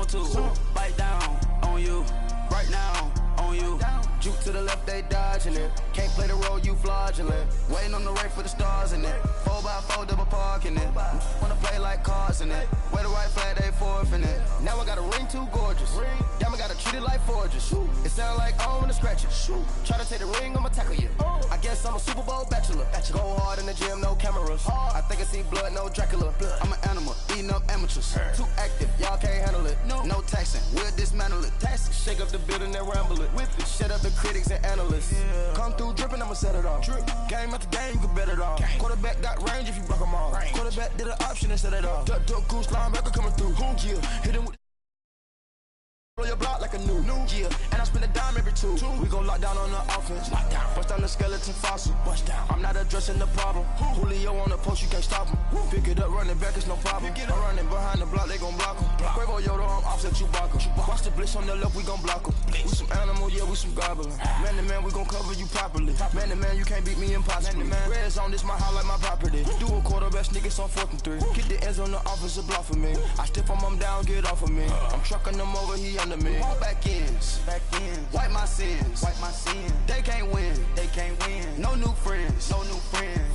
want to bite down on you right now. On you, juke to the left, they dodging it. Can't play the role, you fraudulent. Waiting on the right for the stars in it. 4x4 double parking it. Wanna play like cars in it. Wear the right flag, they forfeiting it. Now I got a ring too gorgeous. Damn, I gotta treat it like forges. It sound like I wanna scratch it. Try to take the ring, I'ma tackle you. I guess I'm a Super Bowl bachelor. Go hard in the gym, no cameras. I think I see blood, no Dracula. I'm an animal, eating up amateurs. Too active, y'all can't handle it. No taxing, we'll dismantle it. Shake up the building and ramble it. Whip it, shut up the critics and analysts. Come through dripping, I'ma set it off. Game after game, you can bet it off. Quarterback got range if you block them all. Quarterback did an option and set it off. Duck, goose, linebacker coming through. Yeah, hit him with blow your block like a new. Yeah, and I spend a dime every two. We gon' lock down on the offense. Bust down the skeleton fossil. I'm not addressing the problem. Julio on the post, you can't stop him. Pick it up, running back, it's no problem. I'm running behind the block, they gon' block him. Quavo Yoda, I'm offset Chewbacca. Watch the blitz on the left, we gon' block him. We some animal, yeah, we some goblin. Man to man, we gon' cover you properly. Man to man, you can't beat me impossibly. Red zone, this my house like my property. Do a quarterback, niggas on 4th and 3. Get the ends on the offensive block for me. I stiff him down, get off of me. I'm trucking them over, he under me. Back ends, wipe my sins, They can't win, No new friends,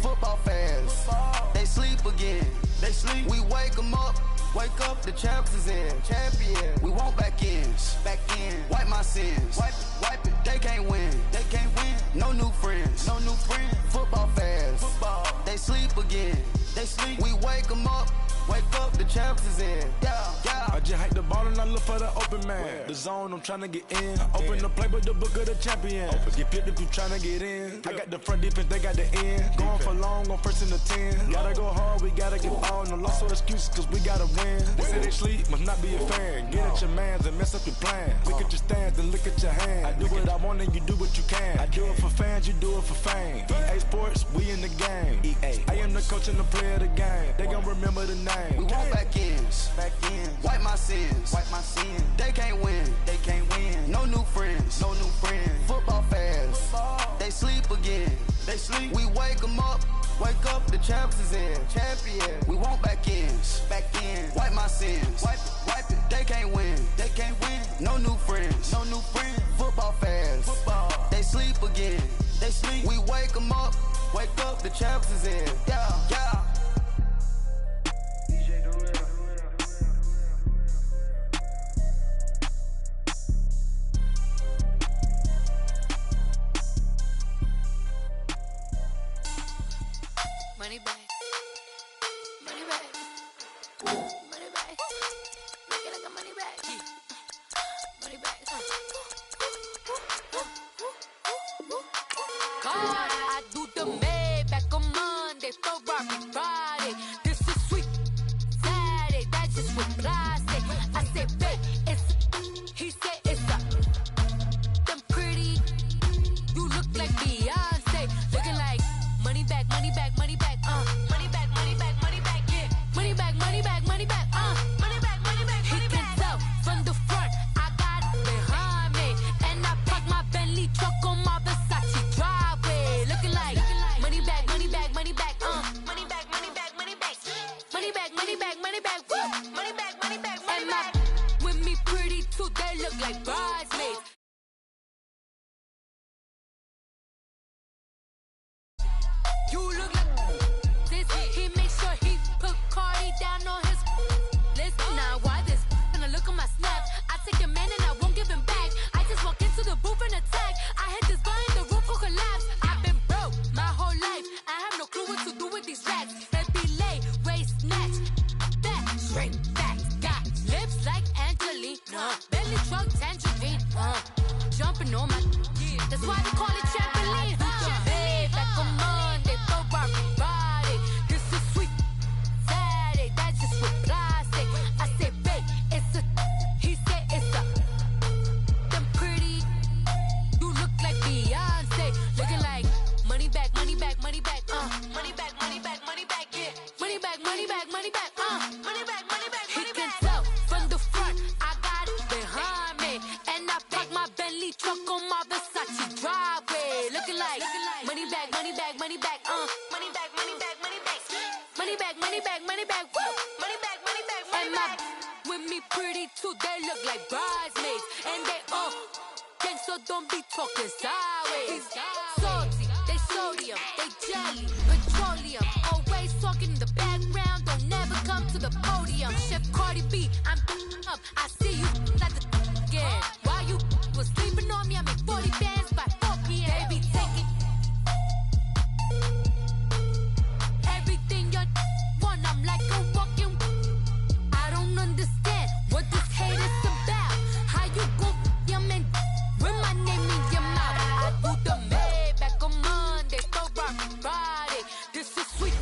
Football fans, they sleep again, We wake them up, the champs is in, champion. We want back ends, wipe my sins, wipe it. They can't win, No new friends, Football fans, they sleep again, We wake them up, the champs is in, I just hike the ball and I look for the open man. The zone, I'm tryna get in. Open the playbook, the book of the champion. Get flipped if you tryna get in. I got the front defense, they got the end. Going for long, on 1st and the 10. Gotta go hard, we gotta get all. No loss or excuses, cause we gotta win. They say they sleep, must not be a fan. Get at your mans and mess up your plans. Look at your stance and look at your hands. I do what I want and you do what you can. I do it for fans, you do it for fame. EA Sports, we in the game. EA. I am the coach and the player of the game. They gon' remember the name. We want back ends, wipe my sins, They can't win, No new friends, Football fans, they sleep again, We wake them up, the champs is in, champion. We want back ends, wipe my sins, wipe it. They can't win, No new friends, Football fans, they sleep again, We wake them up, the champs is in, yeah. Money back, money back, money back, make it like a money back, money back. God, I do the Maybach on Monday, Ferrari Friday. This is sweet Saturday, that's just what I say. I say, babe, it's, he said it's a, them pretty, you look like Beyonce, looking like money back, money back, money back. Money back, money back, money back, yeah. Money back, money back, money back, money back, money back, money back. He can tell from the front, I got it behind me. And I park my Bentley truck on my Versace driveway. Looking like money back, money back, money back, money back, money back, money back. Money back, money back, money back, money back, money back, money back. With me pretty too, they look like bridesmaids. You look like this. He makes sure he put Cardi down on his list. Now why this? Gonna look at my snap. I take your man and I won't give him back. I just walk into the booth and attack. I hit this guy in the roof will collapse. I've been broke my whole life. I have no clue what to do with these racks. That belay, waist snatch, back, straight back. Got lips like Angelina, belly truck tangerine. pretty too, they look like bridesmaids. And they all gang, so don't be talking sideways. Salty, they sodium, they jelly, petroleum. Always talking in the background, don't never come to the podium. Chef Cardi B, I'm up, I see you at the again. While you was sleeping on me, I make 40 bands by 4 p.m. They be taking everything you want, I'm like a walking. I don't understand what this hate is about. How you go your man with my name in your mouth? I do the Maybach on Monday, so rock Friday. This is sweet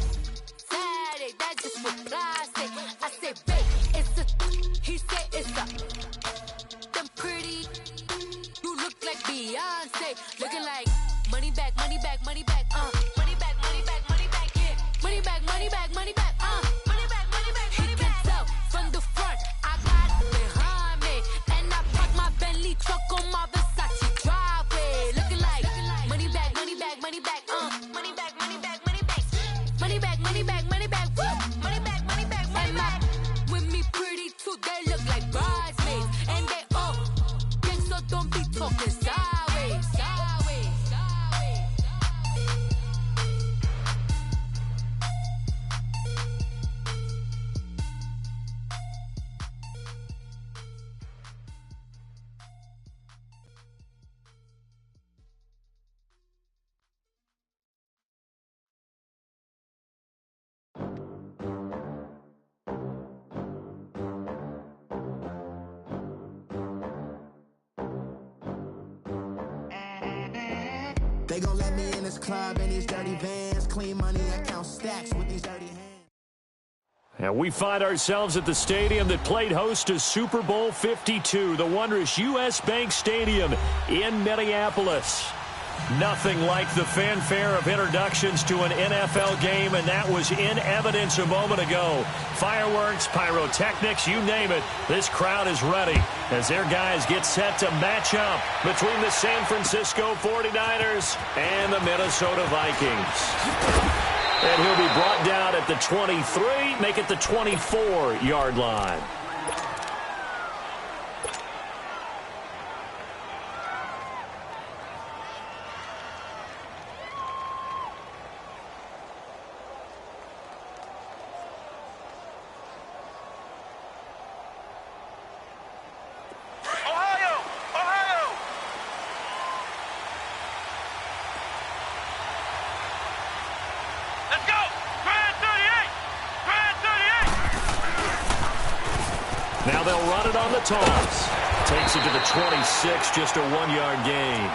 Saturday, that's just what I say. I say, babe, it's a, he say it's a, them pretty, you look like Beyonce, looking like money back, money back, money back, money back, money back, money back, yeah, money back, money back, money back, money back, money back, he can tell from the front, I got it behind me, and I park my Bentley truck on my Versace driveway, looking like money back, money back, money back, money back, money back, money back, money back, money back, money back, woo, money back, money back, money back, with me pretty too, they look like bridesmaids, and they all gang, so don't be talking sideways, sideways, sideways. They gon' let me in this club in these dirty vans. Clean money, I count stacks with these dirty hands. And we find ourselves at the stadium that played host to Super Bowl 52, the wondrous U.S. Bank Stadium in Minneapolis. Nothing like the fanfare of introductions to an NFL game, and that was in evidence a moment ago. Fireworks, pyrotechnics, you name it, this crowd is ready as their guys get set to match up between the San Francisco 49ers and the Minnesota Vikings. And he'll be brought down at the 23, make it the 24-yard line. Now they'll run it on the toss. Takes it to the 26, just a 1-yard gain.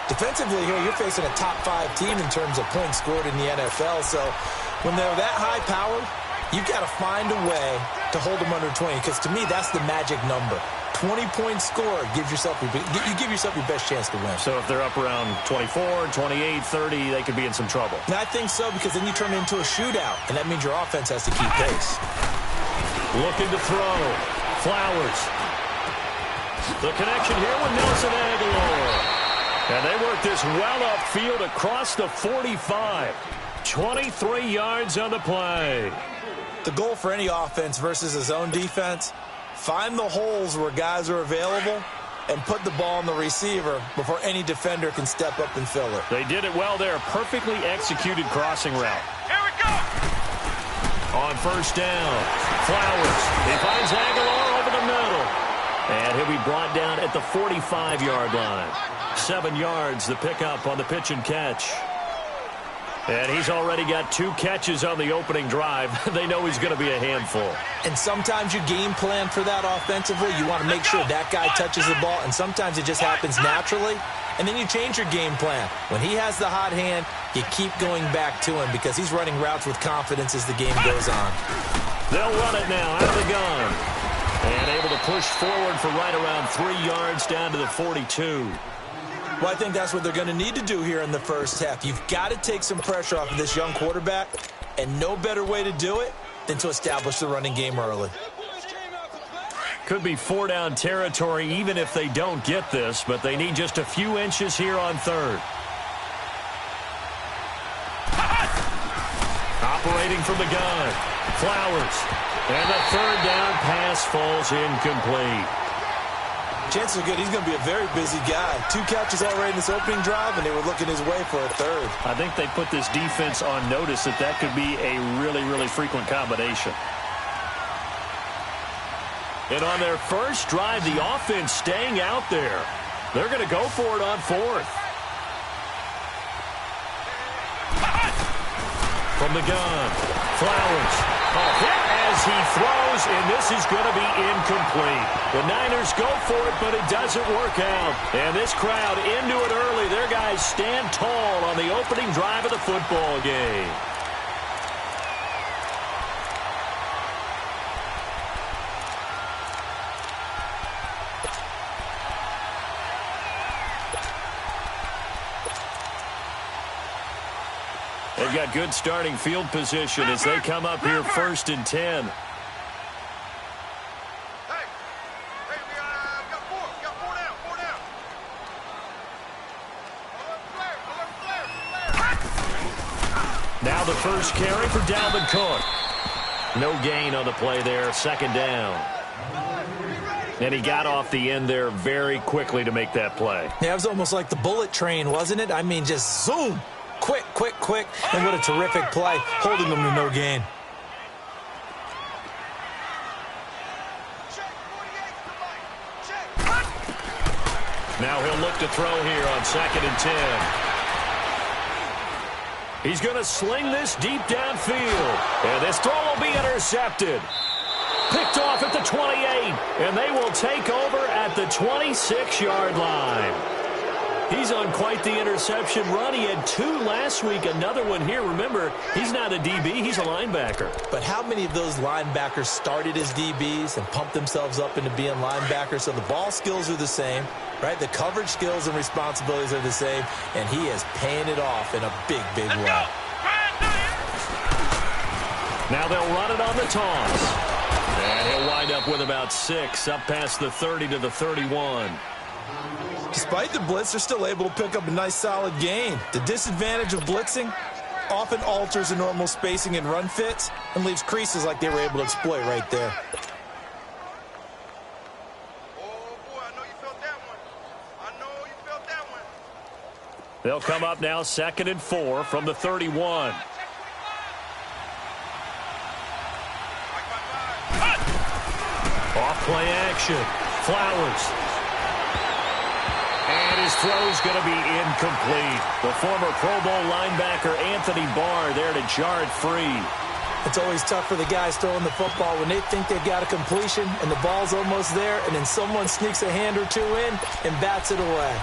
Defensively here, you're facing a top-5 team in terms of points scored in the NFL. So when they're that high-powered, you've got to find a way to hold them under 20. Because to me, that's the magic number. 20-point score gives yourself you give yourself your best chance to win. So if they're up around 24, 28, 30, they could be in some trouble. And I think so, because then you turn it into a shootout, and that means your offense has to keep pace. Looking to throw. Flowers. The connection here with Nelson Aguilar. And they work this well upfield across the 45. 23 yards on the play. The goal for any offense versus a zone defense, find the holes where guys are available and put the ball on the receiver before any defender can step up and fill it. They did it well there. Perfectly executed crossing route. Here we go! On first down, Flowers. He finds Aguilar over the middle. And he'll be brought down at the 45-yard line. 7 yards, the pickup on the pitch and catch. And he's already got 2 catches on the opening drive. They know he's going to be a handful. And sometimes you game plan for that offensively. You want to make sure that guy touches the ball, and sometimes it just happens naturally. And then you change your game plan. When he has the hot hand, you keep going back to him because he's running routes with confidence as the game goes on. They'll run it now out of the gun. And able to push forward for right around 3 yards down to the 42. Well, I think that's what they're going to need to do here in the first half. You've got to take some pressure off of this young quarterback, and no better way to do it than to establish the running game early. Could be 4-down territory even if they don't get this, but they need just a few inches here on third. Operating from the gun. Flowers. And the third down pass falls incomplete. Chances are good he's going to be a very busy guy. 2 catches already in this opening drive, and they were looking his way for a third. I think they put this defense on notice that could be a really, really frequent combination. And on their first drive, the offense staying out there. They're going to go for it on 4th. From the gun, Flowers. A hit as he throws, and this is going to be incomplete. The Niners go for it, but it doesn't work out. And this crowd into it early. Their guys stand tall on the opening drive of the football game. They've got good starting field position as they come up here 1st and 10. Now the first carry for Dalvin Cook. No gain on the play there, 2nd down. And he got off the end there very quickly to make that play. Yeah, it was almost like the bullet train, wasn't it? I mean, just zoom. Quick, quick, quick. And what a terrific play, holding them to no gain. Now he'll look to throw here on 2nd and 10. He's going to sling this deep downfield. And this throw will be intercepted. Picked off at the 28. And they will take over at the 26-yard line. He's on quite the interception run. He had 2 last week, another one here. Remember, he's not a DB, he's a linebacker. But how many of those linebackers started as DBs and pumped themselves up into being linebackers? So the ball skills are the same, right? The coverage skills and responsibilities are the same, and he is paying it off in a big, big way. Now they'll run it on the toss. And he'll wind up with about 6, up past the 30 to the 31. Despite the blitz, they're still able to pick up a nice, solid gain. The disadvantage of blitzing often alters the normal spacing and run fits and leaves creases like they were able to exploit right there. Oh, boy, I know you felt that one. I know you felt that one. They'll come up now 2nd and 4 from the 31. Off play action. Flowers. And his throw's going to be incomplete. The former Pro Bowl linebacker Anthony Barr there to jar it free. It's always tough for the guys throwing the football when they think they've got a completion and the ball's almost there, and then someone sneaks a hand or 2 in and bats it away.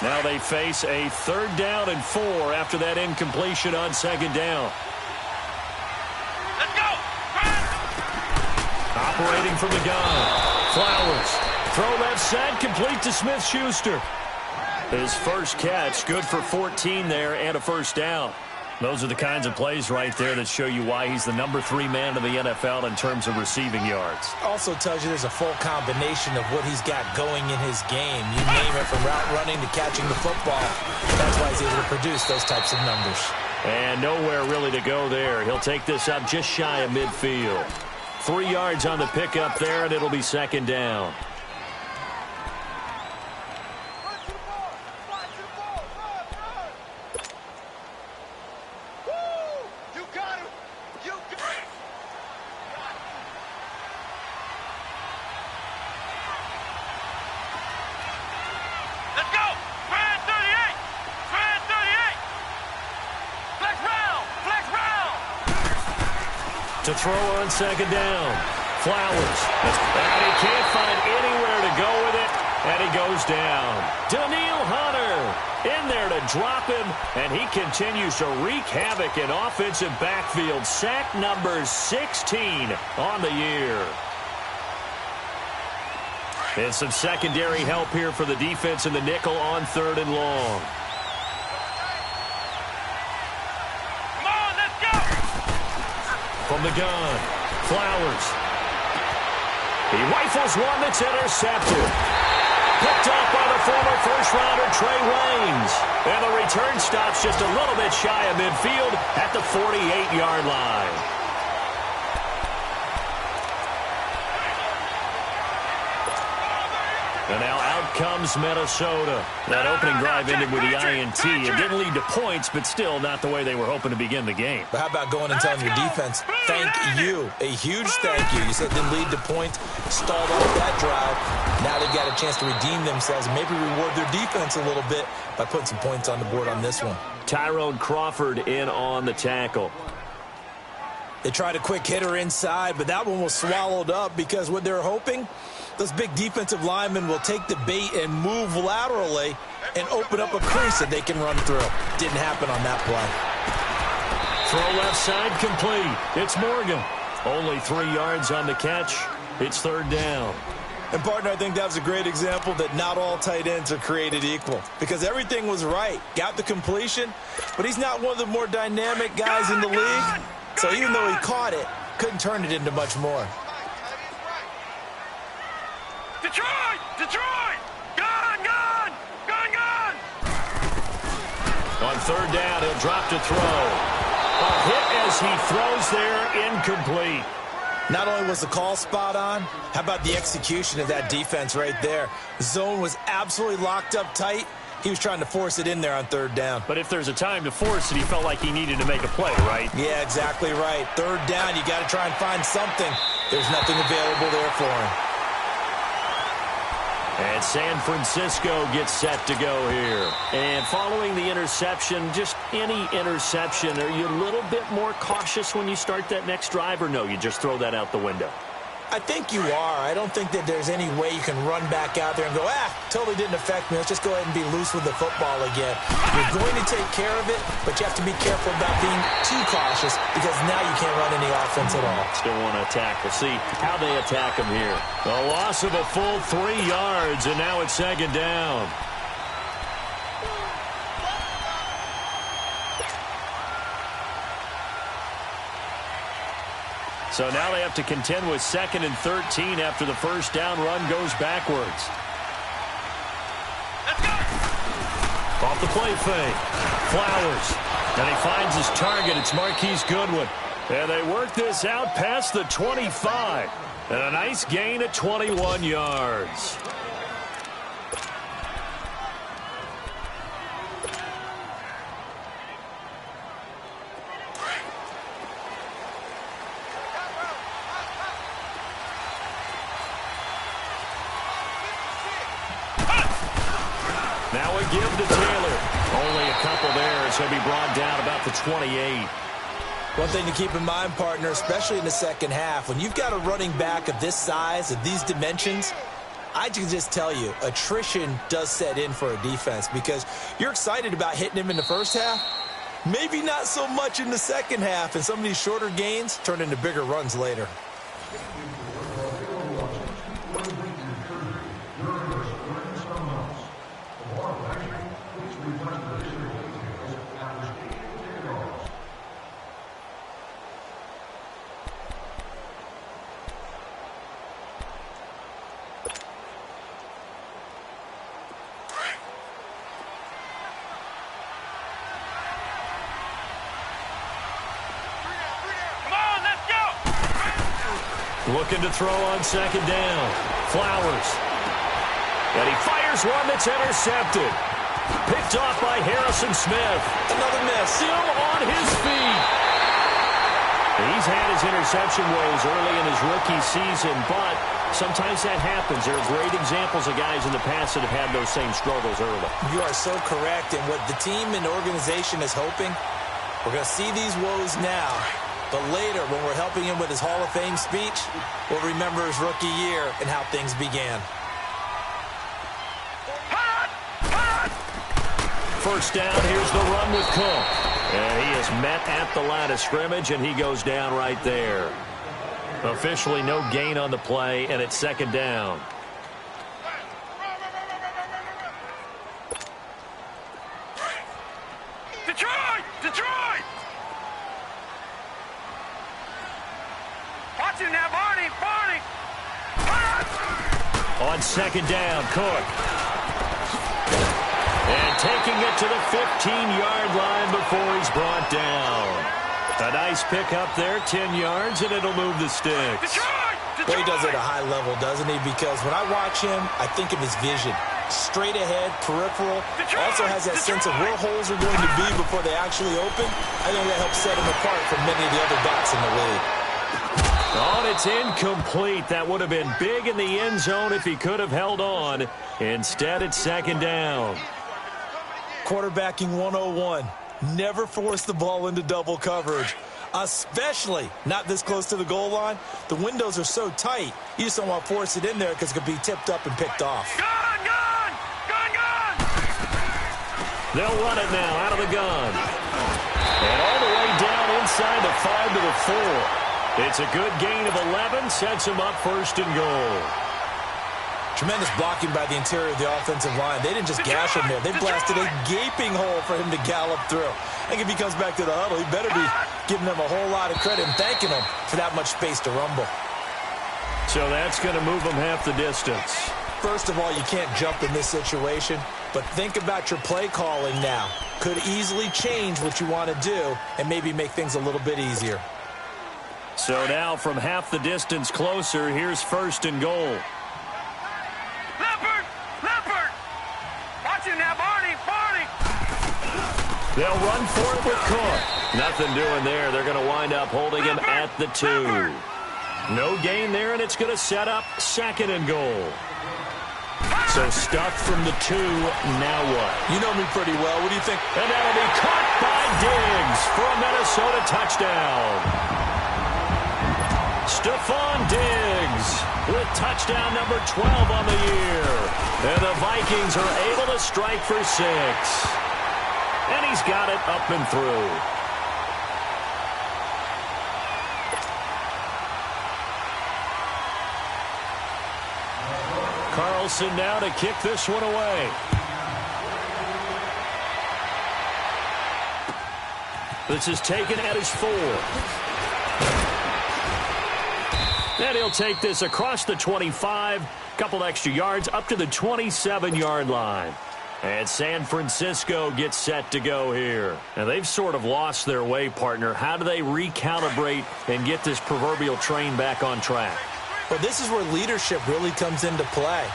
Now they face a 3rd down and 4 after that incompletion on 2nd down. Let's go! Operating from the gun. Flowers. Throw left side, complete to Smith-Schuster. His first catch, good for 14 there and a 1st down. Those are the kinds of plays right there that show you why he's the number 3 man in the NFL in terms of receiving yards. Also tells you there's a full combination of what he's got going in his game. You name it, from route running to catching the football. That's why he's able to produce those types of numbers. And nowhere really to go there. He'll take this up just shy of midfield. 3 yards on the pickup there, and it'll be 2nd down. To throw on 2nd down. Flowers. And he can't find anywhere to go with it. And he goes down. Daniil Hunter in there to drop him. And he continues to wreak havoc in offensive backfield. Sack number 16 on the year. And some secondary help here for the defense in the nickel on 3rd and long. From the gun, Flowers. He rifles one that's intercepted. Picked off by the former first-rounder Trey Waynes. And the return stops just a little bit shy of midfield at the 48-yard line. And now out comes Minnesota. That opening drive ended with the INT. It didn't lead to points, but still not the way they were hoping to begin the game. But how about going and telling your defense, thank you. A huge thank you. You said it didn't lead to points, stalled off that drive. Now they've got a chance to redeem themselves and maybe reward their defense a little bit by putting some points on the board on this one. Tyrone Crawford in on the tackle. They tried a quick hitter inside, but that one was swallowed up because what they're hoping, those big defensive linemen will take the bait and move laterally and open up a crease that they can run through. Didn't happen on that play. Throw left side complete. It's Morgan. Only 3 yards on the catch. It's third down. And, partner, I think that was a great example that not all tight ends are created equal because everything was right. Got the completion, but he's not one of the more dynamic guys in the league. So even though he caught it, couldn't turn it into much more. Detroit! Detroit! Gun! Gun! Gun! Gun! On third down, he'll drop to throw. A hit as he throws there, incomplete. Not only was the call spot on, how about the execution of that defense right there? The zone was absolutely locked up tight. He was trying to force it in there on third down. But if there's a time to force it, he felt like he needed to make a play, right? Yeah, exactly right. Third down, you got to try and find something. There's nothing available there for him. And San Francisco gets set to go here. And following the interception, just any interception, are you a little bit more cautious when you start that next drive, or no, you just throw that out the window? I think you are. I don't think that there's any way you can run back out there and go, totally didn't affect me. Let's just go ahead and be loose with the football again. You're going to take care of it, but you have to be careful about being too cautious because now you can't run any offense at all. Still want to attack. We'll see how they attack him here. A loss of a full 3 yards, and now it's second down. So now they have to contend with 2nd and 13 after the first down run goes backwards. Let's go! Off the play fake. Flowers. And he finds his target. It's Marquise Goodwin. And they work this out past the 25. And a nice gain at 21 yards. Now a give to Taylor. Only a couple there, so he'll be brought down about the 28. One thing to keep in mind, partner, especially in the second half, when you've got a running back of this size, of these dimensions, I can just tell you, attrition does set in for a defense because you're excited about hitting him in the first half. Maybe not so much in the second half, and some of these shorter gains turn into bigger runs later. Looking to throw on second down. Flowers. And he fires one that's intercepted. Picked off by Harrison Smith. Another miss. Still on his feet. He's had his interception woes early in his rookie season, but sometimes that happens. There are great examples of guys in the past that have had those same struggles early. You are so correct. And what the team and organization is hoping, we're going to see these woes now. But later, when we're helping him with his Hall of Fame speech, we'll remember his rookie year and how things began. First down, here's the run with Cook. And he is met at the line of scrimmage, and he goes down right there. Officially no gain on the play, and it's second down. Detroit! Detroit! On second down, Cook. And taking it to the 15-yard line before he's brought down. A nice pickup there, 10 yards, and it'll move the sticks. Well, he does it at a high level, doesn't he? Because when I watch him, I think of his vision. Straight ahead, peripheral. Also has that sense of where holes are going to be before they actually open. I think that helps set him apart from many of the other backs in the league. Oh, and it's incomplete. That would have been big in the end zone if he could have held on. Instead, it's second down. Quarterbacking 101. Never force the ball into double coverage, especially not this close to the goal line. The windows are so tight, you just don't want to force it in there because it could be tipped up and picked off. Gun! They'll run it now out of the gun. And all the way down inside the 5 to the 4. It's a good gain of 11, sets him up first and goal. Tremendous blocking by the interior of the offensive line. They didn't just gash him there. They blasted a gaping hole for him to gallop through. I think if he comes back to the huddle, he better be giving them a whole lot of credit and thanking them for that much space to rumble. So that's going to move them half the distance. First of all, you can't jump in this situation, but think about your play calling now. Could easily change what you want to do and maybe make things a little bit easier. So now from half the distance closer, here's first and goal. Leopard! Watch it now, Barney! They'll run for it with Cook. Nothing doing there. They're going to wind up holding him at the 2. No gain there, and it's going to set up second and goal. So stuffed from the 2, now what? You know me pretty well. What do you think? And that'll be caught by Diggs for a Minnesota touchdown. Stephon Diggs with touchdown number 12 on the year. And the Vikings are able to strike for 6. And he's got it up and through. Carlson now to kick this one away. This is taken at his 4. And he'll take this across the 25, couple extra yards up to the 27-yard line. And San Francisco gets set to go here. And they've sort of lost their way, partner. How do they recalibrate and get this proverbial train back on track? Well, this is where leadership really comes into play.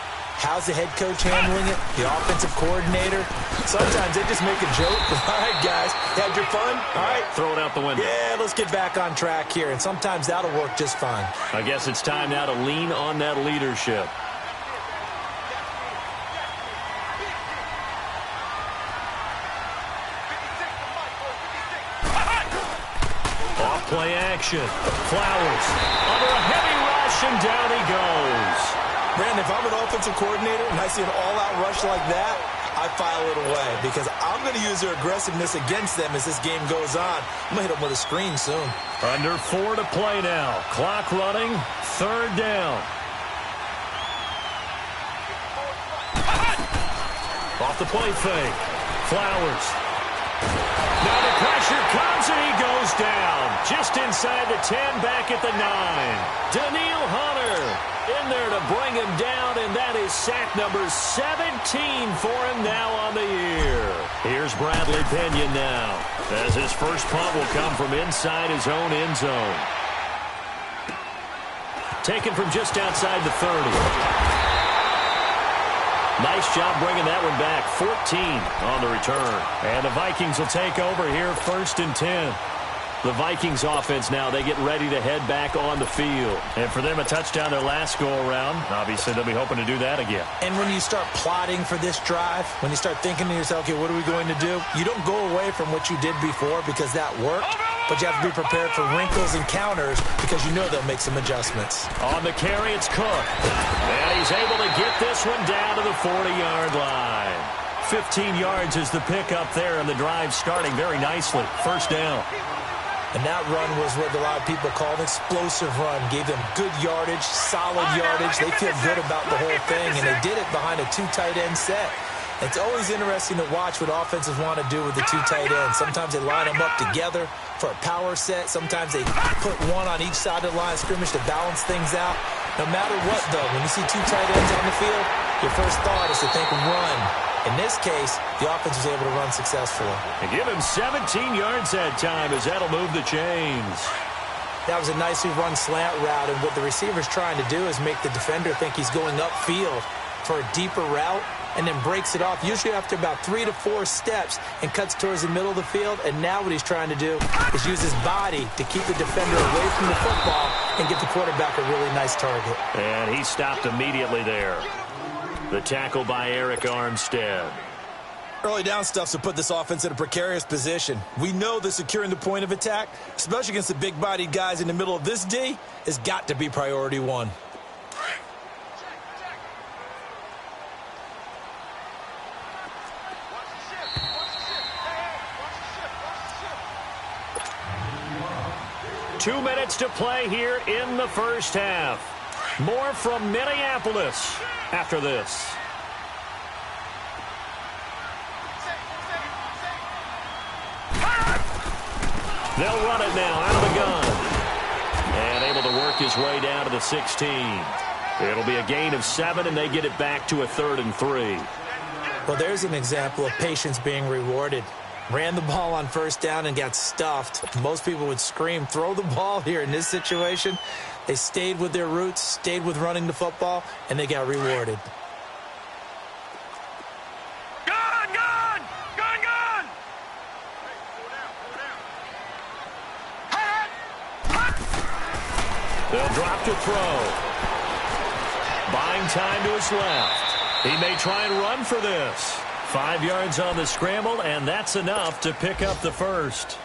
How's the head coach handling it? The offensive coordinator? Sometimes they just make a joke. All right, guys, had your fun? All right. Throw it out the window. Yeah, let's get back on track here. And sometimes that'll work just fine. I guess it's time now to lean on that leadership. Off-play action. Flowers under a heavy rush, and down he goes. Brandon, if I'm an offensive coordinator and I see an all-out rush like that, I file it away because I'm going to use their aggressiveness against them as this game goes on. I'm going to hit them with a screen soon. Under 4 to play now. Clock running. Third down. Off the play fake. Flowers. Now the pressure comes and he goes down. Just inside the 10, back at the 9. Daniil Hunter in there to bring him down, and that is sack number 17 for him now on the year. Here's Bradley Pinion now, as his first punt will come from inside his own end zone. Taken from just outside the 30. Nice job bringing that one back. 14 on the return. And the Vikings will take over here, first and 10. The Vikings offense now, they get ready to head back on the field. And for them, a touchdown their last go-around. Obviously, they'll be hoping to do that again. And when you start plotting for this drive, when you start thinking to yourself, okay, what are we going to do? You don't go away from what you did before because that worked, but you have to be prepared for wrinkles and counters because you know they'll make some adjustments. On the carry, it's Cook. And he's able to get this one down to the 40-yard line. 15 yards is the pickup there, and the drive starting very nicely. First down. And that run was what a lot of people call an explosive run. Gave them good yardage, solid yardage. They feel good about the whole thing, and they did it behind a 2 tight end set. It's always interesting to watch what offenses want to do with the 2 tight ends. Sometimes they line them up together for a power set. Sometimes they put one on each side of the line of scrimmage to balance things out. No matter what, though, when you see two tight ends on the field, your first thought is to think run. In this case, the offense was able to run successfully. And give him 17 yards that time as that'll move the chains. That was a nicely run slant route, and what the receiver's trying to do is make the defender think he's going upfield for a deeper route, and then breaks it off, usually after about 3 to 4 steps, and cuts towards the middle of the field. And now what he's trying to do is use his body to keep the defender away from the football and get the quarterback a really nice target. And he stopped immediately there. The tackle by Eric Armstead. Early down stuffs will put this offense in a precarious position. We know that securing the point of attack, especially against the big-bodied guys in the middle of this D, has got to be priority one. Two minutes to play here in the first half. More from Minneapolis after this. They'll run it now out of the gun. And able to work his way down to the 16. It'll be a gain of 7, and they get it back to a 3rd and 3. Well, there's an example of patience being rewarded. Ran the ball on first down and got stuffed. Most people would scream, throw the ball here. In this situation, they stayed with their roots, stayed with running the football, and they got rewarded. Gun, gun! Gun, gun! They'll drop to throw. Buying time to his left. He may try and run for this. 5 yards on the scramble, and that's enough to pick up the first.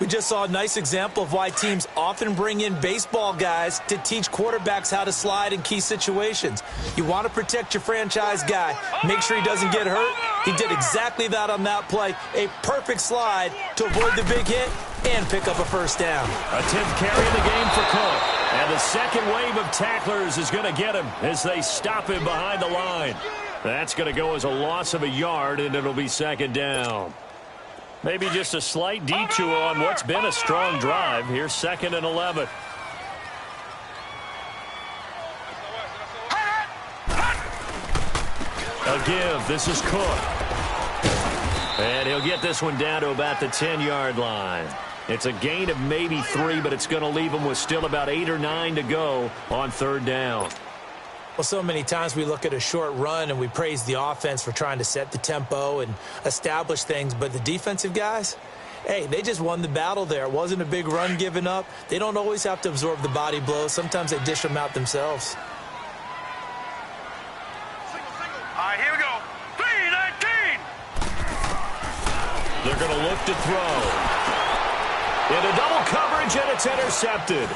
We just saw a nice example of why teams often bring in baseball guys to teach quarterbacks how to slide in key situations. You want to protect your franchise guy. Make sure he doesn't get hurt. He did exactly that on that play. A perfect slide to avoid the big hit and pick up a first down. A 10th carry in the game for Cook. And the second wave of tacklers is going to get him as they stop him behind the line. That's going to go as a loss of a yard, and it'll be second down. Maybe just a slight detour on what's been a strong drive. Here's 2nd and 11. A give. This is Cook. And he'll get this one down to about the 10-yard line. It's a gain of maybe 3, but it's going to leave him with still about 8 or 9 to go on 3rd down. Well, so many times we look at a short run and we praise the offense for trying to set the tempo and establish things, but the defensive guys, hey, they just won the battle there. It wasn't a big run given up. They don't always have to absorb the body blows. Sometimes they dish them out themselves. All right, here we go. 3-19. They're going to look to throw. Into double coverage, and it's intercepted.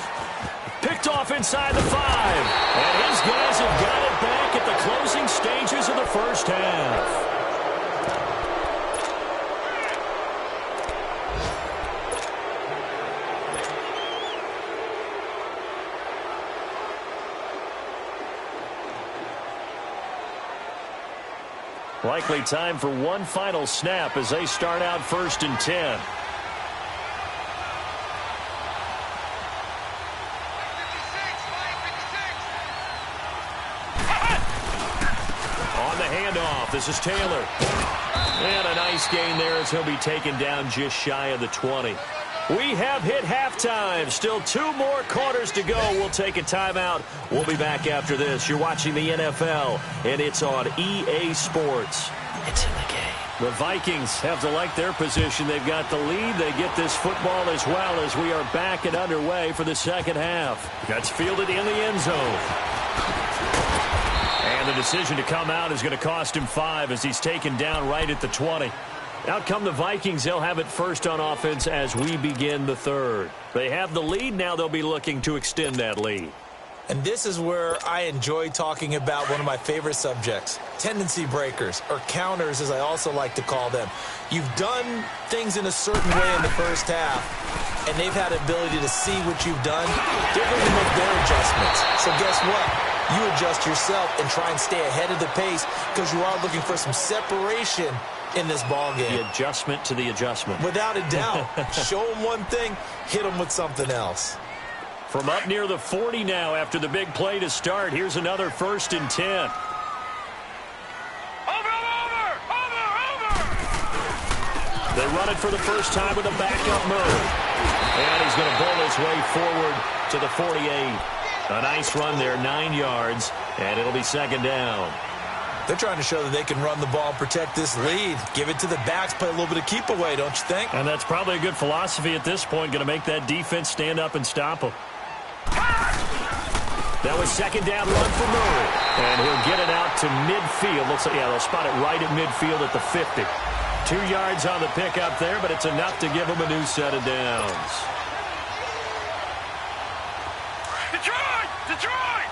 Picked off inside the 5. And his guys have got it back at the closing stages of the first half. Likely time for one final snap as they start out 1st and 10. This is Taylor. And a nice gain there as he'll be taken down just shy of the 20. We have hit halftime. Still 2 more quarters to go. We'll take a timeout. We'll be back after this. You're watching the NFL, and it's on EA Sports. It's in the game. The Vikings have to like their position. They've got the lead. They get this football as well as we are back and underway for the second half. That's fielded in the end zone. And the decision to come out is going to cost him 5 as he's taken down right at the 20. Out come the Vikings. They'll have it first on offense as we begin the 3rd. They have the lead. Now they'll be looking to extend that lead. And this is where I enjoy talking about one of my favorite subjects, tendency breakers, or counters as I also like to call them. You've done things in a certain way in the first half, and they've had the ability to see what you've done. They're going to make their adjustments. So guess what? You adjust yourself and try and stay ahead of the pace because you are looking for some separation in this ball game. The adjustment to the adjustment. Without a doubt. Show them one thing, hit them with something else. From up near the 40 now after the big play to start. Here's another 1st and 10. They run it for the first time with a backup Murray. And he's going to bull his way forward to the 48. A nice run there, 9 yards, and it'll be 2nd down. They're trying to show that they can run the ball and protect this lead. Give it to the backs, play a little bit of keep away, don't you think? And that's probably a good philosophy at this point, going to make that defense stand up and stop them. That was 2nd down run for Murray. And he'll get it out to midfield. Looks like, yeah, they'll spot it right at midfield at the 50. 2 yards on the pickup there, but it's enough to give them a new set of downs. Detroit! Detroit!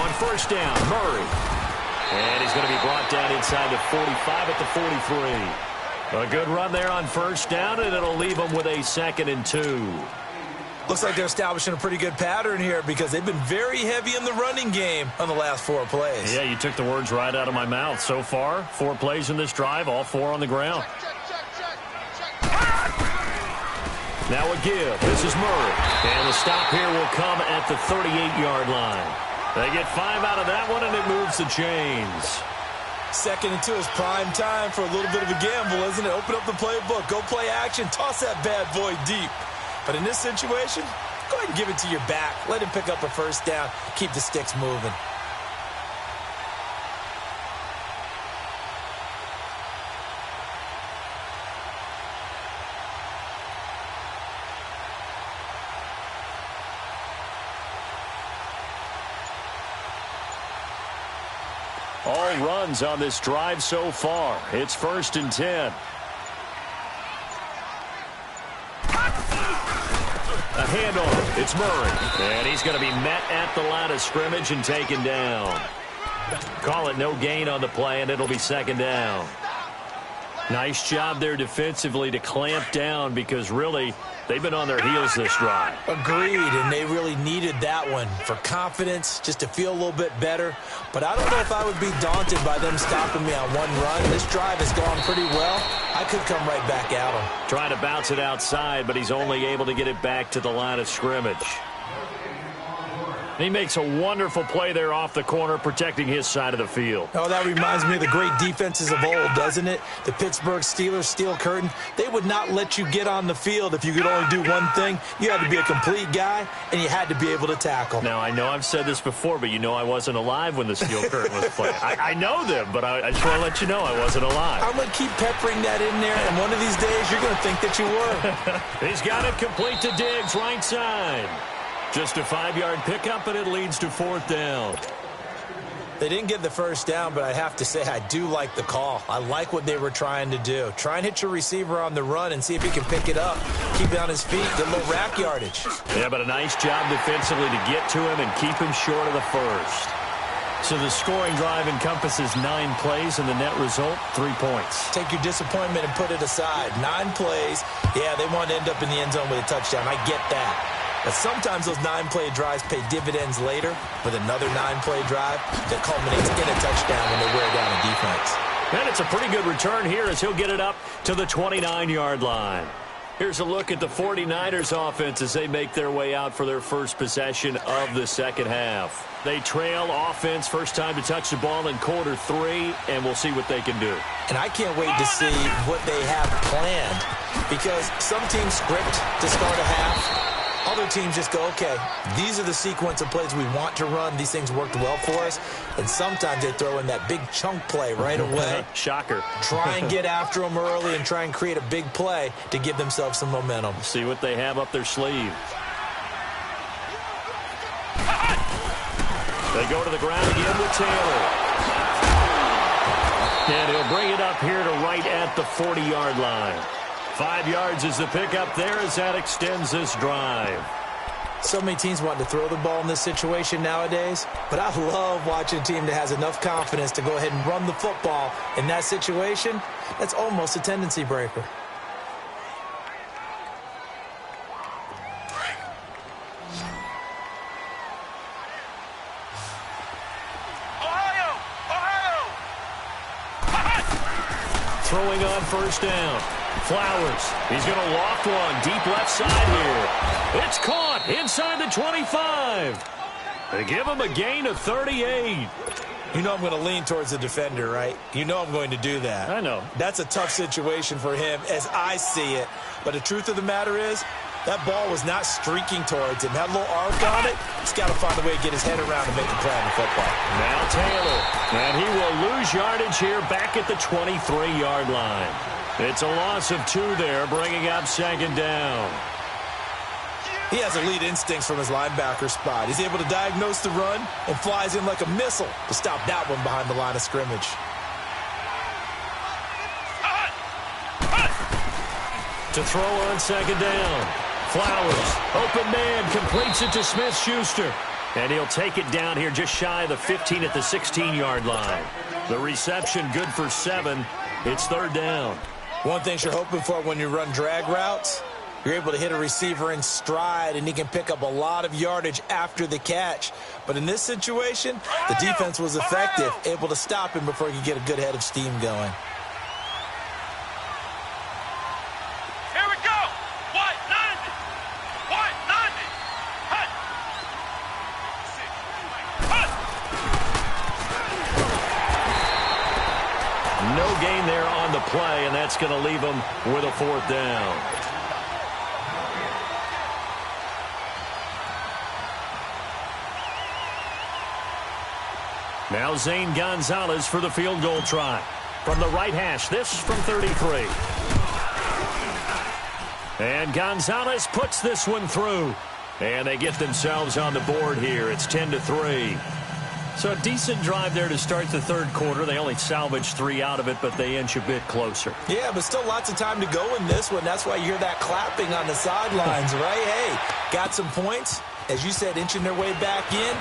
On 1st down, Murray. And he's going to be brought down inside the 45 at the 43. A good run there on 1st down, and it'll leave them with a 2nd and 2. Looks like they're establishing a pretty good pattern here because they've been very heavy in the running game on the last 4 plays. Yeah, you took the words right out of my mouth. So far, 4 plays in this drive, all 4 on the ground. Now a give. This is Murray. And the stop here will come at the 38-yard line. They get 5 out of that one, and it moves the chains. 2nd and 2 is prime time for a little bit of a gamble, isn't it? Open up the playbook. Go play action. Toss that bad boy deep. But in this situation, go ahead and give it to your back. Let him pick up a 1st down. Keep the sticks moving. All runs on this drive so far. It's 1st and 10. A handoff. It's Murray. And he's going to be met at the line of scrimmage and taken down. Call it no gain on the play, and it'll be 2nd down. Nice job there defensively to clamp down because really they've been on their heels this drive. Agreed, and they really needed that one for confidence, just to feel a little bit better. But I don't know if I would be daunted by them stopping me on one run. This drive has gone pretty well. I could come right back at him. Trying to bounce it outside, but he's only able to get it back to the line of scrimmage. He makes a wonderful play there off the corner, protecting his side of the field. Oh, that reminds me of the great defenses of old, doesn't it? The Pittsburgh Steelers, Steel Curtain, they would not let you get on the field if you could only do one thing. You had to be a complete guy, and you had to be able to tackle. Now, I know I've said this before, but you know I wasn't alive when the Steel Curtain was played. I know them, but I just want to let you know I wasn't alive. I'm going to keep peppering that in there, and one of these days you're going to think that you were. He's got it complete to Diggs, right side. Just a 5-yard pickup, and it leads to 4th down. They didn't get the 1st down, but I have to say I do like the call. I like what they were trying to do. Try and hit your receiver on the run and see if he can pick it up. Keep it on his feet, get a little rack yardage. Yeah, but a nice job defensively to get to him and keep him short of the 1st. So the scoring drive encompasses 9 plays, and the net result, 3 points. Take your disappointment and put it aside. 9 plays. Yeah, they want to end up in the end zone with a touchdown. I get that. But sometimes those 9-play drives pay dividends later with another 9-play drive that culminates in a touchdown when they wear down a defense. And it's a pretty good return here as he'll get it up to the 29-yard line. Here's a look at the 49ers offense as they make their way out for their first possession of the second half. They trail offense, first time to touch the ball in quarter 3, and we'll see what they can do. And I can't wait to see what they have planned because some teams script to start a half. Other teams just go, okay, these are the sequence of plays we want to run. These things worked well for us. And sometimes they throw in that big chunk play right away. Shocker. Try and get after them early and try and create a big play to give themselves some momentum. See what they have up their sleeve. They go to the ground again with Taylor. And he'll bring it up here to right at the 40-yard line. 5 yards is the pickup there as that extends this drive. So many teams want to throw the ball in this situation nowadays, but I love watching a team that has enough confidence to go ahead and run the football in that situation. That's almost a tendency breaker. throwing on first down. Flowers. He's going to loft one deep left side here. It's caught inside the 25. They give him a gain of 38. You know I'm going to lean towards the defender, right? You know I'm going to do that. I know. That's a tough situation for him as I see it. But the truth of the matter is, that ball was not streaking towards him. Had a little arc on it. He's got to find a way to get his head around and make a play on the football. Now Taylor. And he will lose yardage here back at the 23-yard line. It's a loss of 2 there, bringing up second down. He has elite instincts from his linebacker spot. He's able to diagnose the run and flies in like a missile to stop that one behind the line of scrimmage. To throw on second down. Flowers, open man, completes it to Smith-Schuster. And he'll take it down here just shy of the 15 at the 16-yard line. The reception good for 7. It's third down. One thing you're hoping for when you run drag routes, you're able to hit a receiver in stride, and he can pick up a lot of yardage after the catch. But in this situation, the defense was effective, able to stop him before he could get a good head of steam going. Here we go. White 90. White 90. Hut. Hut. No gain there on the play, and that's going to leave him with a fourth down. Now Zane Gonzalez for the field goal try. From the right hash, this from 33. And Gonzalez puts this one through. And they get themselves on the board here. It's 10-3. So a decent drive there to start the third quarter. They only salvaged 3 out of it, but they inch a bit closer. Yeah, but still lots of time to go in this one. That's why you hear that clapping on the sidelines, right? Hey, got some points. As you said, inching their way back in.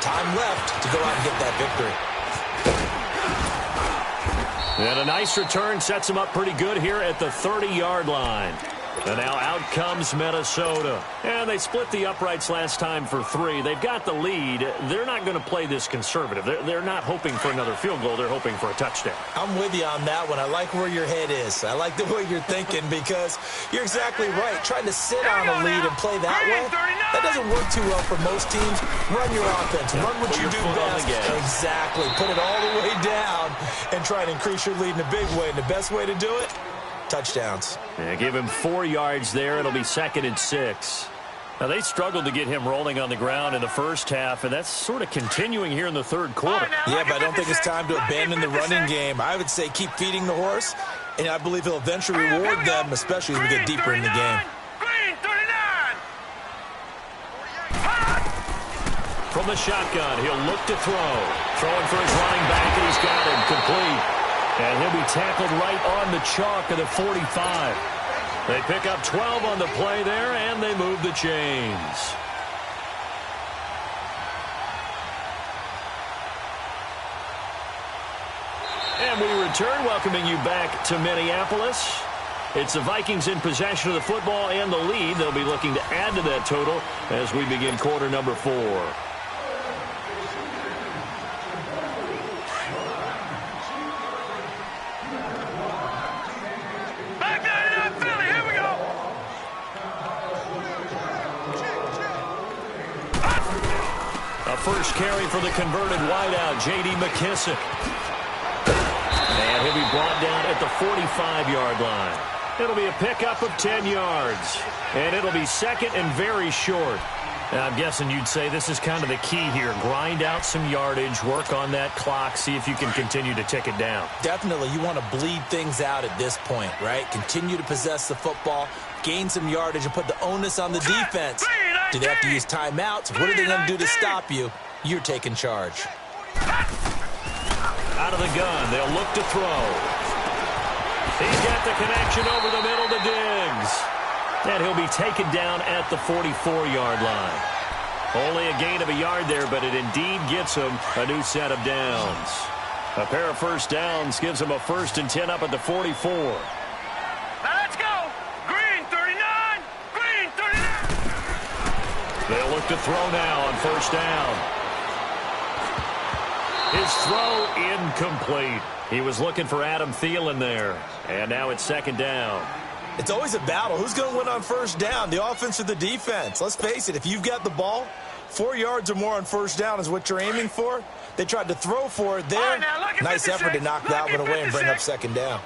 Time left to go out and get that victory. And a nice return sets them up pretty good here at the 30-yard line. And now out comes Minnesota. And they split the uprights last time for 3. They've got the lead. They're not going to play this conservative. They're not hoping for another field goal. They're hoping for a touchdown. I'm with you on that one. I like where your head is. I like the way you're thinking because you're exactly right. Trying to sit on a lead and play that way, that doesn't work too well for most teams. Run your offense. Run what you do best. Exactly. Put it all the way down and try and increase your lead in a big way. And the best way to do it, touchdowns. Yeah, give him 4 yards there. It'll be 2nd and 6. Now, they struggled to get him rolling on the ground in the first half, and that's sort of continuing here in the third quarter. Yeah, but I don't think it's time to abandon the running game. I would say keep feeding the horse, and I believe he'll eventually reward them, especially as we get deeper in the game. From the shotgun, he'll look to throw. Throwing for his running back, and he's got him complete. And he'll be tackled right on the chalk of the 45. They pick up 12 on the play there, and they move the chains. And we return, welcoming you back to Minneapolis. It's the Vikings in possession of the football and the lead. They'll be looking to add to that total as we begin quarter number 4. First carry for the converted wideout, J.D. McKissick. And he'll be brought down at the 45-yard line. It'll be a pickup of 10 yards. And it'll be 2nd and very short. Now, I'm guessing you'd say this is kind of the key here. Grind out some yardage, work on that clock, see if you can continue to tick it down. Definitely. You want to bleed things out at this point, right? Continue to possess the football, gain some yardage, and put the onus on the defense. Do they have to use timeouts? What are they going to do to stop you? You're taking charge. Out of the gun, they'll look to throw. He's got the connection over the middle to Diggs. And he'll be taken down at the 44-yard line. Only a gain of a yard there, but it indeed gets him a new set of downs. A pair of first downs gives him a 1st and 10 up at the 44. Now let's go. Green 39. Green 39. They'll look to throw now on first down. His throw incomplete. He was looking for Adam Thielen there. And now it's second down. It's always a battle. Who's going to win on first down, the offense or the defense? Let's face it, if you've got the ball, 4 yards or more on first down is what you're aiming for. They tried to throw for it there. Nice effort to knock that one away and bring up second down.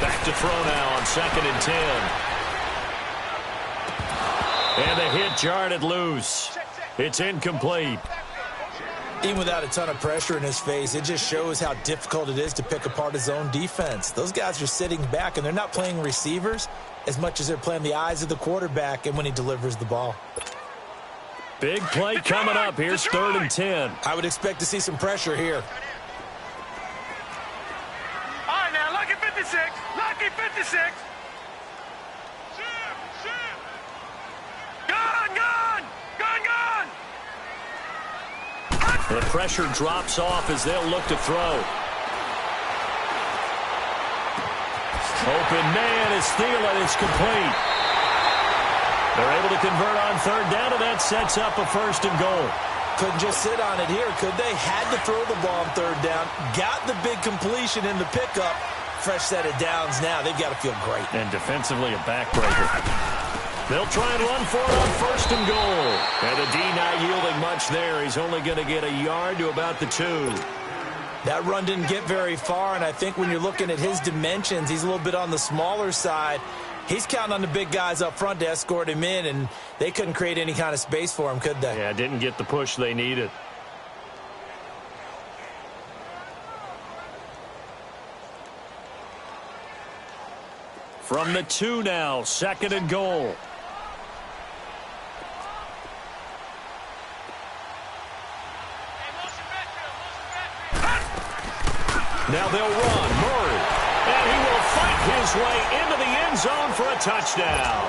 Back to throw now on 2nd and 10. And the hit jarred loose. It's incomplete. Even without a ton of pressure in his face, it just shows how difficult it is to pick apart his own defense. Those guys are sitting back, and they're not playing receivers as much as they're playing the eyes of the quarterback and when he delivers the ball. Big play coming up. Here's 3rd and 10. I would expect to see some pressure here. All right, now, lucky 56. Lucky 56. The pressure drops off as they'll look to throw. Open man is Thielen. It's complete. They're able to convert on 3rd down, and that sets up a 1st and goal. Couldn't just sit on it here, could they? Had to throw the ball on 3rd down. Got the big completion in the pickup. Fresh set of downs now. They've got to feel great. And defensively, a backbreaker. They'll try and run for it on 1st and goal. And the D not yielding much there. He's only going to get a yard to about the 2. That run didn't get very far, and I think when you're looking at his dimensions, he's a little bit on the smaller side. He's counting on the big guys up front to escort him in, and they couldn't create any kind of space for him, could they? Yeah, didn't get the push they needed. From the 2 now, 2nd and goal. Now they'll run. Murray. And he will fight his way into the end zone for a touchdown.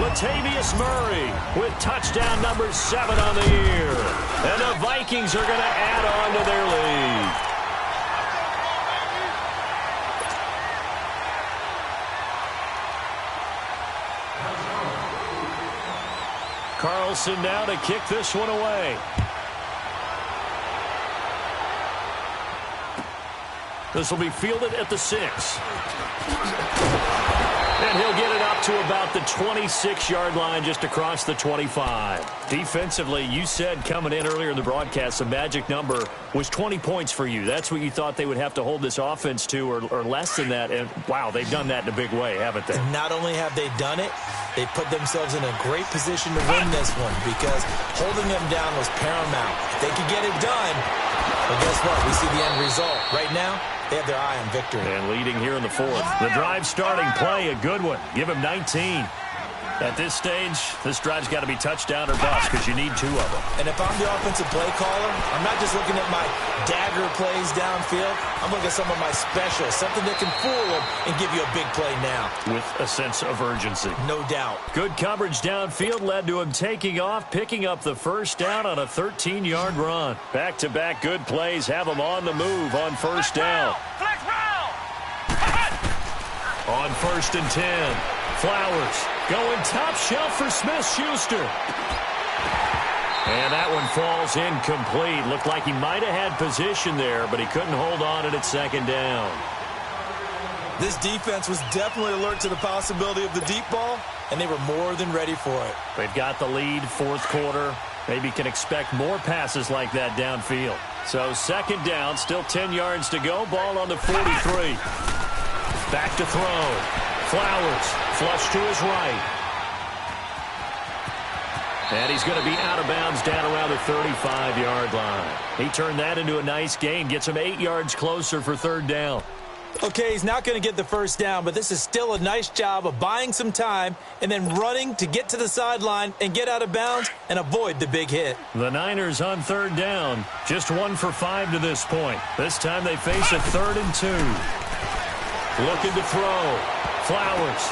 Latavius Murray with touchdown number 7 on the year. And the Vikings are going to add on to their lead. Carlson now to kick this one away. This will be fielded at the 6. And he'll get it up to about the 26-yard line, just across the 25. Defensively, you said coming in earlier in the broadcast, the magic number was 20 points for you. That's what you thought they would have to hold this offense to, or less than that. And, wow, they've done that in a big way, haven't they? And not only have they done it, they put themselves in a great position to win this one because holding them down was paramount. If they could get it done, well, guess what? We see the end result. Right now, they have their eye on victory. And leading here in the 4th. The drive starting play, a good one. Give him 19. At this stage, this drive's got to be touchdown or bust because you need 2 of them. And if I'm the offensive play caller, I'm not just looking at my dagger plays downfield. I'm looking at some of my specials, something that can fool them and give you a big play now. With a sense of urgency. No doubt. Good coverage downfield led to him taking off, picking up the 1st down on a 13-yard run. Back-to-back good plays have him on the move on 1st down. On 1st and 10, Flowers going top shelf for Smith-Schuster. And that one falls incomplete. Looked like he might have had position there, but he couldn't hold on it at 2nd down. This defense was definitely alert to the possibility of the deep ball, and they were more than ready for it. They've got the lead, 4th quarter. Maybe can expect more passes like that downfield. So 2nd down, still 10 yards to go. Ball on the 43. Back to throw. Flowers, flush to his right. And he's going to be out of bounds down around the 35-yard line. He turned that into a nice gain, gets him 8 yards closer for 3rd down. Okay, he's not going to get the 1st down, but this is still a nice job of buying some time and then running to get to the sideline and get out of bounds and avoid the big hit. The Niners on 3rd down, just 1 for 5 to this point. This time they face a 3rd and 2. Looking to throw. Flowers.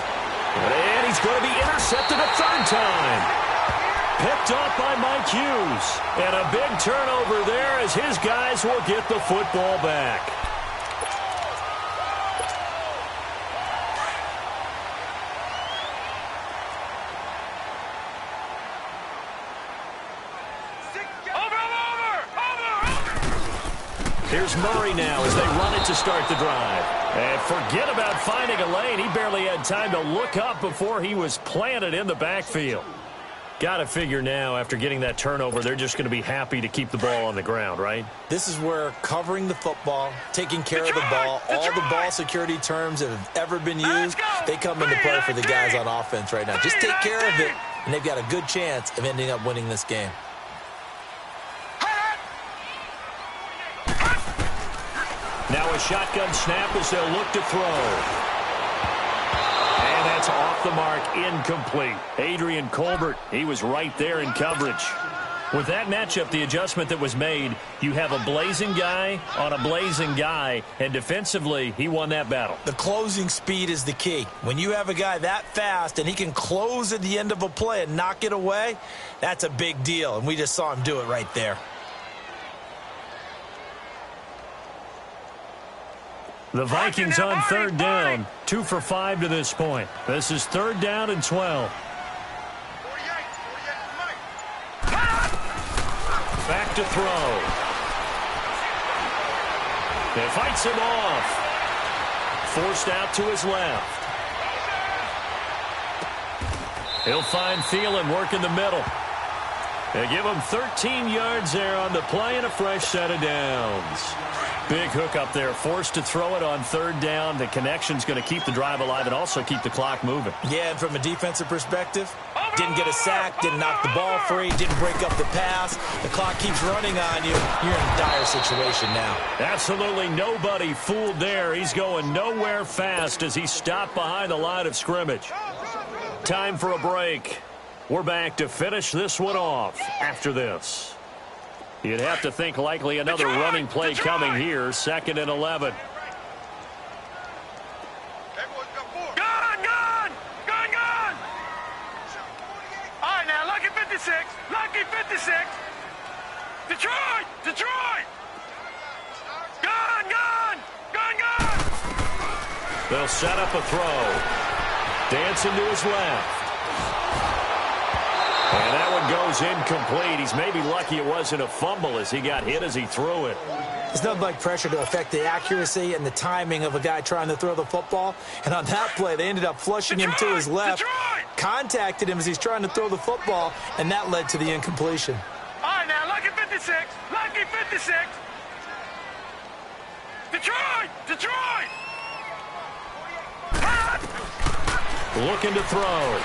And he's going to be intercepted a 3rd time. Picked off by Mike Hughes. And a big turnover there as his guys will get the football back. Here's Murray now as they run it to start the drive. And forget about finding a lane. He barely had time to look up before he was planted in the backfield. Got to figure now, after getting that turnover, they're just going to be happy to keep the ball on the ground, right? This is where covering the football, taking care of the ball, all the ball security terms that have ever been used, they come into play for the guys on offense right now. Just take care of it, and they've got a good chance of ending up winning this game. Now a shotgun snap as they'll look to throw. And that's off the mark, incomplete. Adrian Colbert, he was right there in coverage. With that matchup, the adjustment that was made, you have a blazing guy on a blazing guy, and defensively, he won that battle. The closing speed is the key. When you have a guy that fast and he can close at the end of a play and knock it away, that's a big deal, and we just saw him do it right there. The Vikings on third down, 2 for 5 to this point. This is 3rd down and 12. Back to throw. It fights him off. Forced out to his left. He'll find Thielen working the middle. They give him 13 yards there on the play and a fresh set of downs. Big hook up there, forced to throw it on 3rd down. The connection's going to keep the drive alive and also keep the clock moving. Yeah, and from a defensive perspective, didn't get a sack, didn't knock the ball free, didn't break up the pass. The clock keeps running on you. You're in a dire situation now. Absolutely nobody fooled there. He's going nowhere fast as he stopped behind the line of scrimmage. Time for a break. We're back to finish this one off after this. You'd have to think likely another running play coming here. 2nd and 11. Gun! All right, now, lucky 56. Lucky 56. Detroit! Gun! They'll set up a throw. Dancing to his left. And that one goes incomplete. He's maybe lucky it wasn't a fumble as he got hit as he threw it. There's nothing like pressure to affect the accuracy and the timing of a guy trying to throw the football. And on that play, they ended up flushing him to his left, contacted him as he's trying to throw the football, and that led to the incompletion. All right, now, lucky 56. Lucky 56. Detroit! Looking to throw.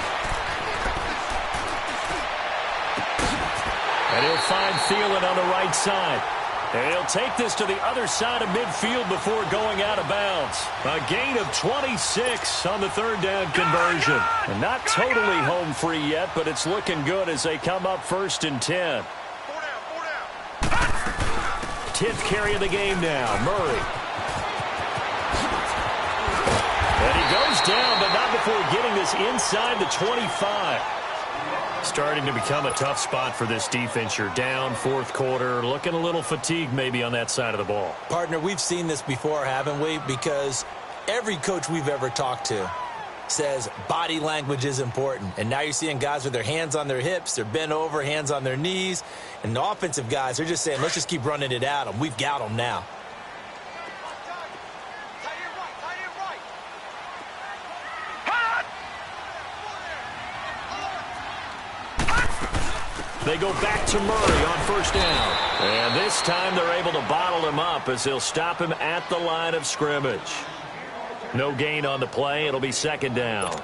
And he'll find Thielen on the right side. And he'll take this to the other side of midfield before going out of bounds. A gain of 26 on the 3rd down conversion. And not totally home free yet, but it's looking good as they come up 1st and 10. 10th carry of the game now. Murray. And he goes down, but not before getting this inside the 25. Starting to become a tough spot for this defense. You're down 4th quarter, looking a little fatigued maybe on that side of the ball. Partner, we've seen this before, haven't we? Because every coach we've ever talked to says body language is important. And now you're seeing guys with their hands on their hips, they're bent over, hands on their knees. And the offensive guys are just saying, let's just keep running it at them. We've got them now. They go back to Murray on 1st down. And this time they're able to bottle him up as they'll stop him at the line of scrimmage. No gain on the play. It'll be 2nd down.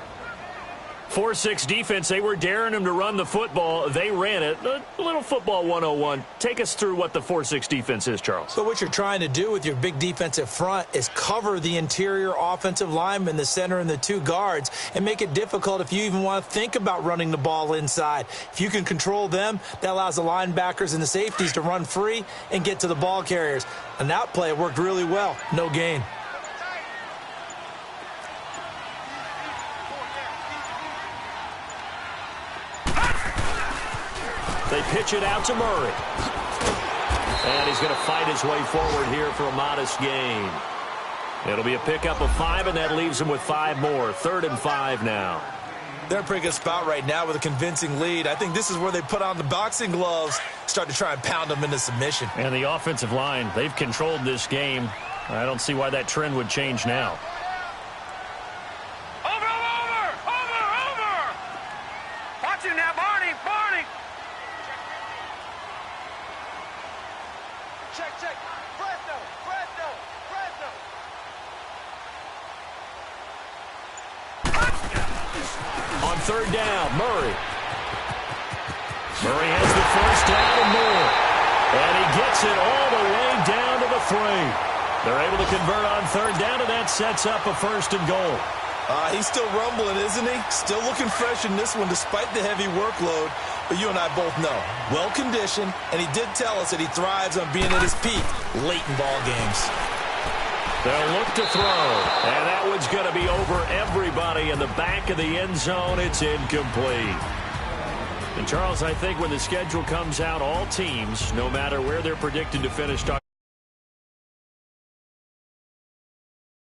4-6 defense, they were daring him to run the football. They ran it. A little football 101. Take us through what the 4-6 defense is, Charles. So what you're trying to do with your big defensive front is cover the interior offensive lineman, the center, and the 2 guards, and make it difficult if you even want to think about running the ball inside. If you can control them, that allows the linebackers and the safeties to run free and get to the ball carriers. And that play worked really well. No gain. They pitch it out to Murray. And he's going to fight his way forward here for a modest gain. It'll be a pickup of 5, and that leaves him with 5 more. 3rd and 5 now. They're in a pretty good spot right now with a convincing lead. I think this is where they put on the boxing gloves start to try and pound them into submission. And the offensive line, they've controlled this game. I don't see why that trend would change now. Over! Watch it now, Barney! Check. Fresno! On third down, Murray. Murray has the first down and more. And he gets it all the way down to the 3. They're able to convert on third down, and that sets up a 1st and goal. He's still rumbling, isn't he? Still looking fresh in this one despite the heavy workload. But you and I both know, well-conditioned, and he did tell us that he thrives on being at his peak late in ball games. They'll look to throw, and that one's going to be over everybody in the back of the end zone. It's incomplete. And, Charles, I think when the schedule comes out, all teams, no matter where they're predicted to finish,